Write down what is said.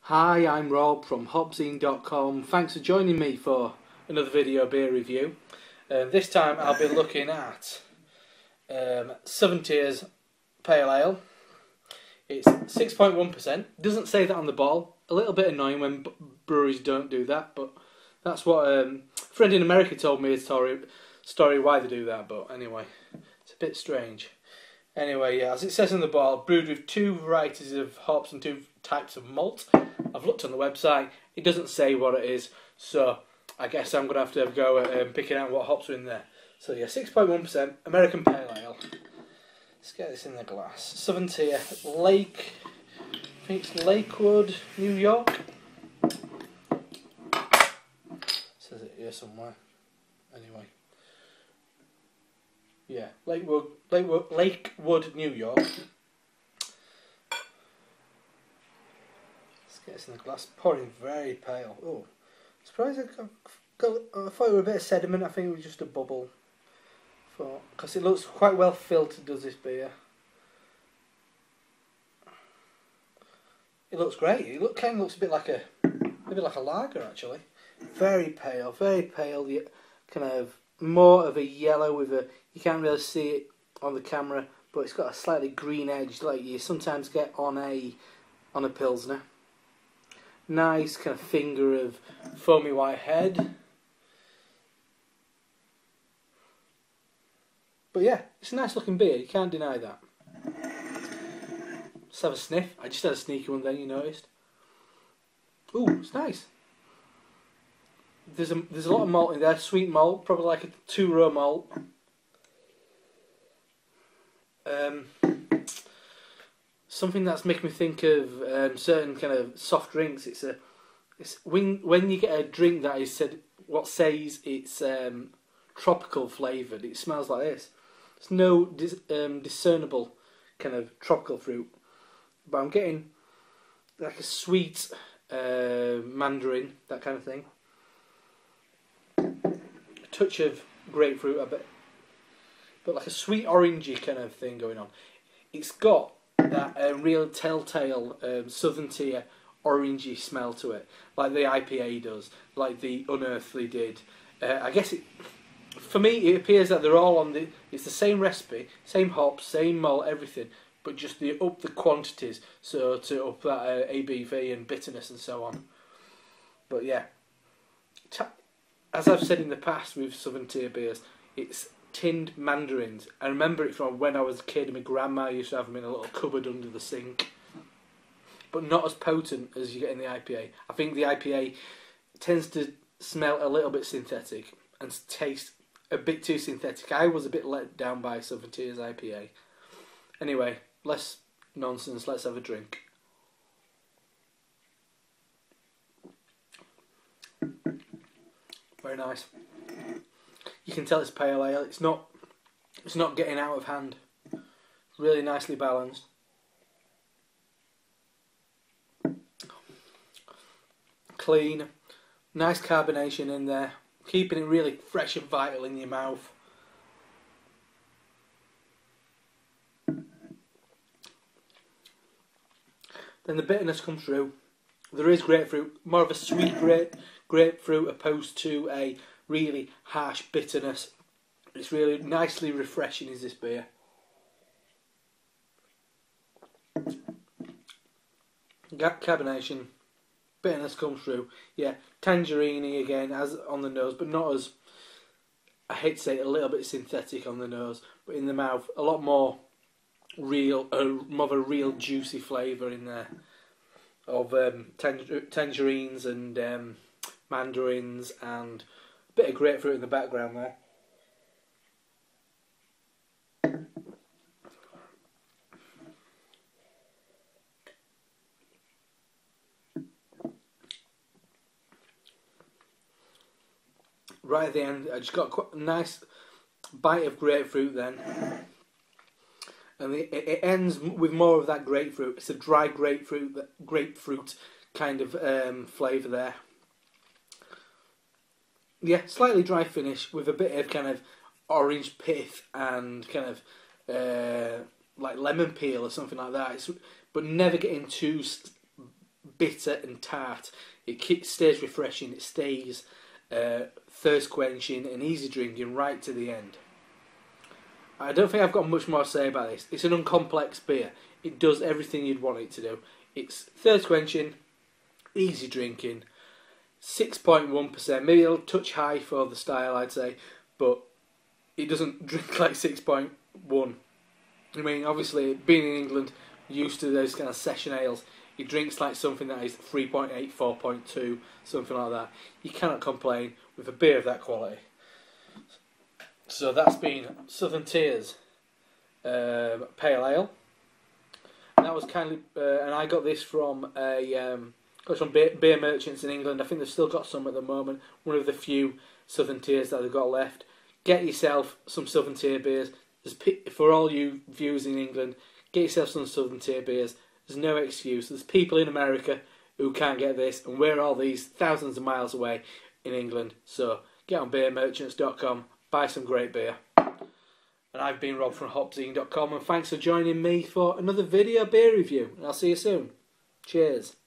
Hi, I'm Rob from HopZine.com. Thanks for joining me for another video beer review. This time I'll be looking at Southern Tier's Pale Ale. It's 6.1%. Doesn't say that on the bottle. A little bit annoying when breweries don't do that, but that's what a friend in America told me a story why they do that, but anyway, it's a bit strange. Anyway, yeah, as it says on the bottle, brewed with 2 varieties of hops and 2 types of malt. I've looked on the website, it doesn't say what it is, so I guess I'm going to have to go at picking out what hops are in there. So yeah, 6.1% American Pale Ale. Let's get this in the glass. Southern Tier, I think it's Lakewood, New York. It says it here somewhere. Anyway. Yeah, Lakewood, New York. Let's get this in the glass. Pouring very pale. Oh, surprised I thought it was a bit of sediment. I think it was just a bubble. Because it looks quite well filtered, does this beer? It looks great. It kind of looks a bit like a lager actually. Very pale, kind of more of a yellow with a. You can't really see it on the camera, but it's got a slightly green edge, like you sometimes get on a pilsner. Nice kind of finger of foamy white head. But yeah, it's a nice looking beer. You can't deny that. Let's have a sniff. I just had a sneaky one then. You noticed? Ooh, it's nice. There's a lot of malt in there. Sweet malt, probably like a 2-row malt. Something that's making me think of certain kind of soft drinks. It's when you get a drink that is says it's tropical flavoured. It smells like this. There's no discernible kind of tropical fruit, but I'm getting like a sweet mandarin, that kind of thing. A touch of grapefruit, a bit, but like a sweet orangey kind of thing going on. It's got that real telltale Southern Tier orangey smell to it, like the IPA does, like the Unearthly did. I guess for me it appears that they're all on it's the same recipe, same hops, same malt, everything, but just up the quantities, so to up that ABV and bitterness and so on. But yeah, as I've said in the past with Southern Tier beers, it's tinned mandarins. I remember it from when I was a kid and my grandma used to have them in a little cupboard under the sink. But not as potent as you get in the IPA. I think the IPA tends to smell a little bit synthetic and taste a bit too synthetic. I was a bit let down by Southern Tier's IPA. Anyway, less nonsense, let's have a drink. Very nice. You can tell it's pale ale. It's not getting out of hand. Really nicely balanced. Clean. Nice carbonation in there. Keeping it really fresh and vital in your mouth. Then the bitterness comes through. There is grapefruit. More of a sweet grapefruit opposed to a really harsh bitterness. It's really nicely refreshing, is this beer. Carbonation, bitterness comes through. Yeah, tangerine again, as on the nose, but not as, I hate to say it, a little bit synthetic on the nose, but in the mouth, a lot more real, more of a real juicy flavour in there of tangerines and mandarins and a bit of grapefruit in the background there. Right at the end, I just got quite a nice bite of grapefruit then. And it ends with more of that grapefruit. It's a dry grapefruit kind of flavour there. Yeah, slightly dry finish with a bit of kind of orange pith and kind of like lemon peel or something like that. But never getting too bitter and tart. It stays refreshing. It stays thirst quenching and easy drinking right to the end. I don't think I've got much more to say about this. It's an uncomplex beer. It does everything you'd want it to do. It's thirst quenching, easy drinking, 6.1%. Maybe a little touch high for the style, I'd say, but it doesn't drink like 6.1. I mean, obviously, being in England, used to those kind of session ales, it drinks like something that is 3.8, 4.2, something like that. You cannot complain with a beer of that quality. So that's been Southern Tier's Pale Ale. And that was kindly, and I got this from beer merchants in England. I think they've still got some at the moment. One of the few Southern Tiers that they've got left. Get yourself some Southern Tier beers. For all you viewers in England, get yourself some Southern Tier beers. There's no excuse. There's people in America who can't get this, and we're all these thousands of miles away in England. So get on beermerchants.com, buy some great beer. And I've been Rob from HopZine.com, and thanks for joining me for another video beer review. And I'll see you soon. Cheers.